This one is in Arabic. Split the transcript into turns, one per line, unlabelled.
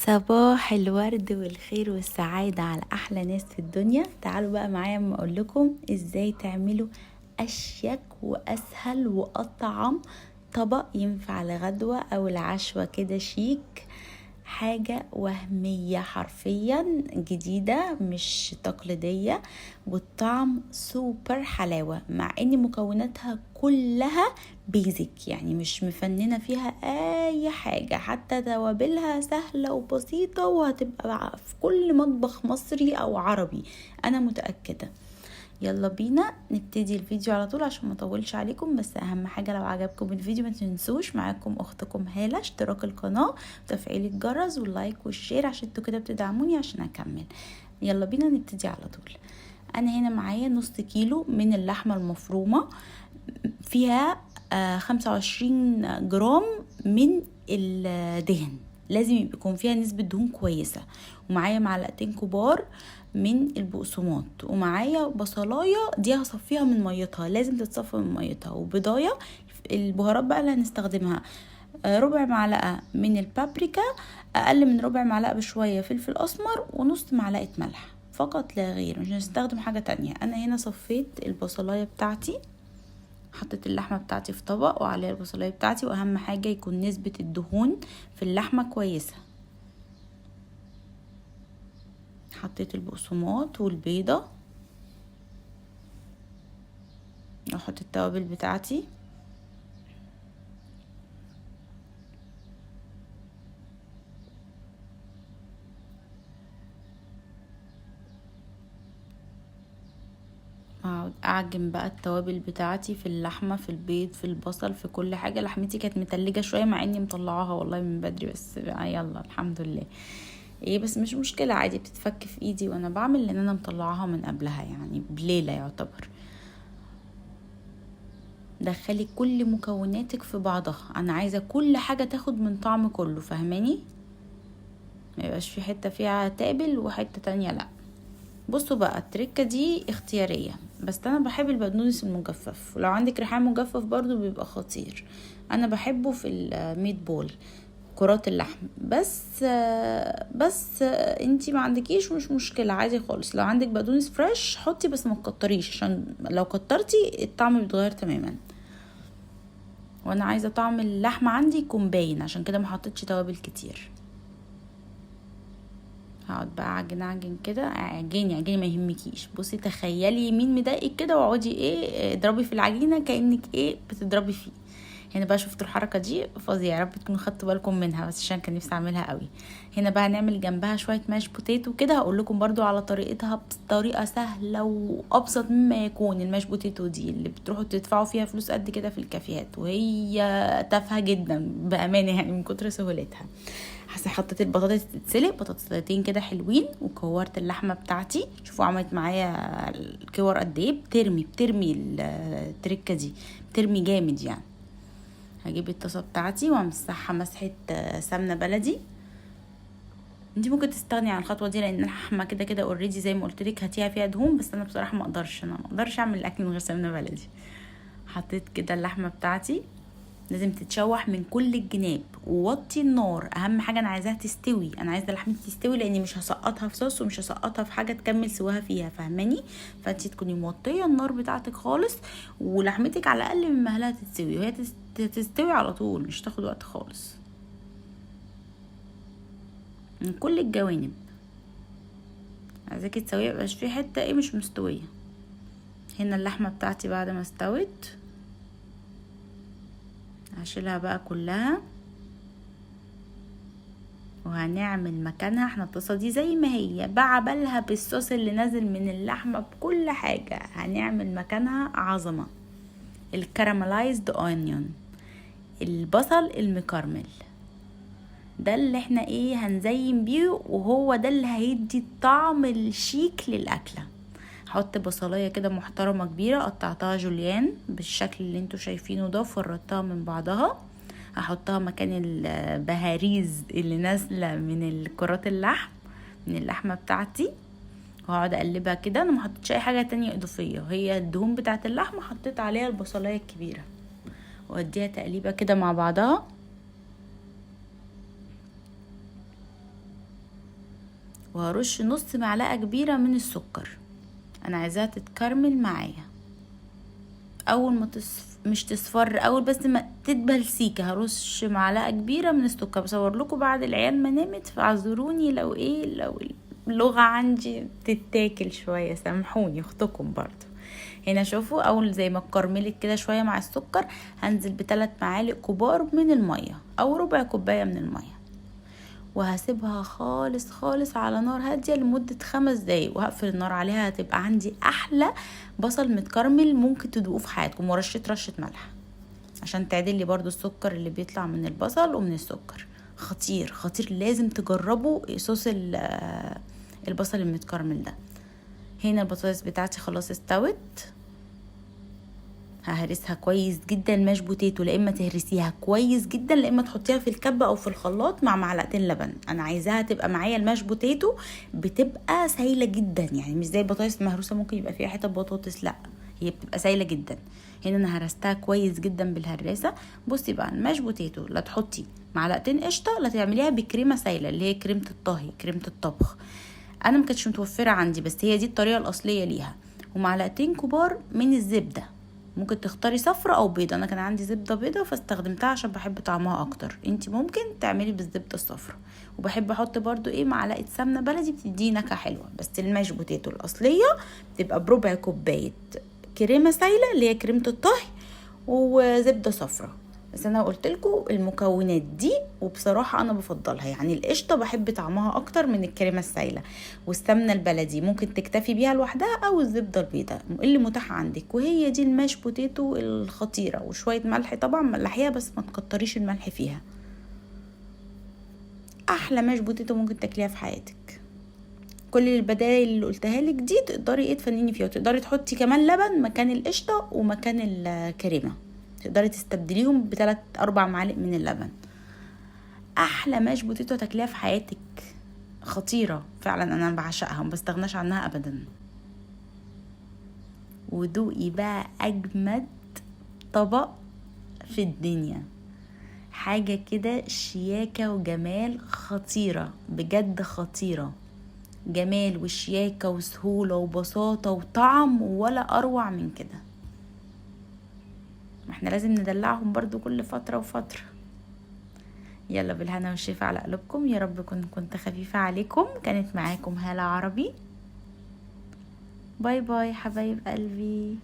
صباح الورد والخير والسعادة على أحلى ناس في الدنيا. تعالوا بقى معايا اما أقول لكم إزاي تعملوا أشيك وأسهل وأطعم طبق ينفع لغدوة أو العشوة كده شيك. حاجة وهمية حرفيا جديدة مش تقليدية، والطعم سوبر حلاوة مع ان مكوناتها كلها بيزك، يعني مش مفننة فيها اي حاجة، حتى توابلها سهلة وبسيطة وهتبقى في كل مطبخ مصري او عربي انا متأكدة. يلا بينا نبتدي الفيديو على طول عشان ما اطولش عليكم، بس اهم حاجه لو عجبكم الفيديو ما تنسوش معاكم اختكم هاله اشتراك القناه وتفعيل الجرس واللايك والشير عشان انتوا كده بتدعموني عشان اكمل. يلا بينا نبتدي على طول. انا هنا معايا نص كيلو من اللحمه المفرومه، فيها 25 جرام من الدهن، لازم يكون فيها نسبة دهون كويسة. ومعايا معلقتين كبار من البقسماط، ومعايا بصلاية دي هصفيها من ميتها، لازم تتصفى من ميتها، وبضاية. البهارات بقى اللي هنستخدمها ربع معلقة من البابريكا، اقل من ربع معلقة بشوية فلفل اسمر، ونص معلقة ملح فقط لا غير، مش هنستخدم حاجة تانية. انا هنا صفيت البصلاية بتاعتي، حطيت اللحمة بتاعتي في طبق وعليها البصلاية بتاعتي، واهم حاجة يكون نسبة الدهون في اللحمة كويسة. حطيت البقسماط والبيضة، واحط التوابل بتاعتي. اقعد اعجن بقى التوابل بتاعتي في اللحمة في البيض في البصل في كل حاجة. لحمتي كانت متلجة شوية مع اني مطلعاها والله من بدري، بس يلا الحمد لله. ايه بس مش مشكلة، عادي بتتفك في ايدي وانا بعمل، لان انا مطلعاها من قبلها يعني بليلة يعتبر. دخلي كل مكوناتك في بعضها، انا عايزة كل حاجة تاخد من طعم كله، فاهماني؟ ما يبقاش في حتة فيها تقبل وحتة تانية لا. بصوا بقى التركة دي اختيارية، بس انا بحب البقدونس المجفف، ولو عندك ريحان مجفف برضو بيبقى خطير. انا بحبه في الميت بول، كرات اللحم. بس انتي ما عندكيش مش مشكلة، عادي خالص. لو عندك بقدونس فريش حطي، بس ما تكتريش، عشان لو كترتي الطعم بيتغير تماما. وانا عايزة طعم اللحمة عندي يكون باين، عشان كده ما حطيتش توابل كتير. هقعد بقى اعجن كده، اعجني ما يهمكيش. بصي تخيلي يمين مضايقك كده، واقعدي ايه اضربي في العجينه كانك ايه بتضربي فيه. هنا بقى شفتوا الحركه دي فظيعه، يا رب تكونوا خدتوا بالكم منها، بس عشان كان نفسي اعملها قوي. هنا بقى هنعمل جنبها شويه ماش بوتيتو كده، هقول لكم برضو على طريقتها بطريقه سهله وابسط مما يكون. الماش بوتيتو دي اللي بتروحوا تدفعوا فيها فلوس قد كده في الكافيهات، وهي تافهه جدا بامانه يعني من كتر سهولتها. حطيت البطاطس تتسلق، بطاطستين كده حلوين، وكورت اللحمه بتاعتي. شوفوا عملت معايا الكور قد ايه، بترمي التركه دي، بترمي جامد يعني. هجيب الطاسه بتاعتي وامسحها مسحه سمنه بلدي. انتي ممكن تستغني عن الخطوه دي، لان اللحمه كده كده اوريدي زي ما قلت لك هاتيها فيها دهون، بس انا بصراحه ما اقدرش اعمل الاكل من غير سمنه بلدي. حطيت كده اللحمه بتاعتي، لازم تتشوح من كل الجناب، ووطي النار. اهم حاجه انا عايزاها تستوي، انا عايزه لحمتي تستوي، لاني مش هسقطها في صوص ومش هسقطها في حاجه تكمل سواها فيها، فاهماني؟ فانتي تكوني موطيه النار بتاعتك خالص، ولحمتك على الاقل من مهلها تستوي، وهي تستوي على طول، مش تاخد وقت خالص من كل الجوانب. عايزاكي تسويها ميبقاش في حته ايه مش مستويه. هنا اللحمه بتاعتي بعد ما استوت هشيلها بقى كلها، وهنعمل مكانها احنا الطاسه دي زي ما هي بعبلها بالصوص اللي نازل من اللحمه بكل حاجه. هنعمل مكانها عظمه الكراميلايزد اونيون، البصل المكرمل، ده اللي احنا ايه هنزين بيه، وهو ده اللي هيدي الطعم الشيك للاكله. حط بصلايه كده محترمه كبيره، قطعتها جوليان بالشكل اللي انتوا شايفينه ده، وفرطتها من بعضها. هحطها مكان البهاريز اللي نازله من الكرات اللحم من اللحمه بتاعتي، وهقعد اقلبها كده. انا ما حطيتش اي حاجه تانية اضافيه، هي الدهون بتاعه اللحمه حطيت عليها البصلايه الكبيره، واديها تقليبه كده مع بعضها. وهرش نص معلقة كبيرة من السكر. انا عايزاها تتكرمل معايا. اول ما مش تصفر اول، بس ما تدبل سيكه، هرش معلقه كبيره من السكر. بصور لكم بعد العيال ما نامت، فاعذروني لو اللغه عندي تتاكل شويه، سامحوني اختكم برضو. هنا شوفوا اول زي ما اتكرملت كده شويه مع السكر، هنزل ب3 معالق كبار من الميه او ربع كوبايه من الميه، وهسيبها خالص خالص على نار هادية لمدة 5 دقايق، وهقفل النار عليها. هتبقى عندي احلى بصل متكرمل ممكن تدوقوه في حياتكم. رشة ملح عشان تعدل لي برضو السكر اللي بيطلع من البصل ومن السكر. خطير خطير، لازم تجربوا صوص البصل المتكرمل ده. هنا البطاطس بتاعتي خلاص استوت، ههرسها كويس جدا. الماش بوتيتو لا اما تهرسيها كويس جدا، لا اما تحطيها في الكبه او في الخلاط مع معلقتين لبن. انا عايزاها تبقى معايا الماش بوتيتو بتبقى سايله جدا، يعني مش زي البطاطس المهروسه ممكن يبقى فيها حته بطاطس، لا هي بتبقى سايله جدا. هنا انا هرستها كويس جدا بالهراسه. بصي بقى الماش بوتيتو لا تحطي معلقتين قشطه، لا تعمليها بكريمه سايله اللي هي كريمه الطهي، كريمه الطبخ. انا ما كانتش متوفره عندي، بس هي دي الطريقه الاصليه ليها. ومعلقتين كبار من الزبده، ممكن تختاري صفرة او بيضة. انا كان عندي زبدة بيضة فاستخدمتها عشان بحب طعمها اكتر. انتي ممكن تعملي بالزبدة الصفرة. وبحب احط برضو معلقة سمنة بلدي بتدي نكهة حلوة. بس الماش بوتيتو الاصلية بتبقى بربع كوباية كريمة سايلة اللي هي كريمة الطهي وزبدة صفرة. بس انا قلت لكم المكونات دي، وبصراحه انا بفضلها. يعني القشطه بحب طعمها اكتر من الكريمه السايله، والسمنه البلدي ممكن تكتفي بيها لوحدها، او الزبده البيضاء اللي متاح عندك. وهي دي الماش بوتيتو الخطيره. وشويه ملح طبعا، ملحيها بس ما تكتريش الملح فيها. احلى ماش بوتيتو ممكن تاكليها في حياتك. كل البدائل اللي قلتها لك دي تقدري تفنني فيها، وتقدري تحطي كمان لبن مكان القشطه ومكان الكريمه. تقدري تستبدليهم ب3-4 معالق من اللبن. احلى ماش بوتيتو تاكليها في حياتك. خطيره فعلا، انا بعشقها، ما بستغناش عنها ابدا. ودوقي بقى اجمد طبق في الدنيا، حاجه كده شياكه وجمال، خطيره بجد، خطيره. جمال وشياكه وسهوله وبساطه وطعم، ولا اروع من كده. احنا لازم ندلعهم برضو كل فترة وفترة. يلا بالهنا والشفا على قلوبكم. يا رب كنت خفيفة عليكم. كانت معاكم هالة عربي. باي باي حبايب قلبي.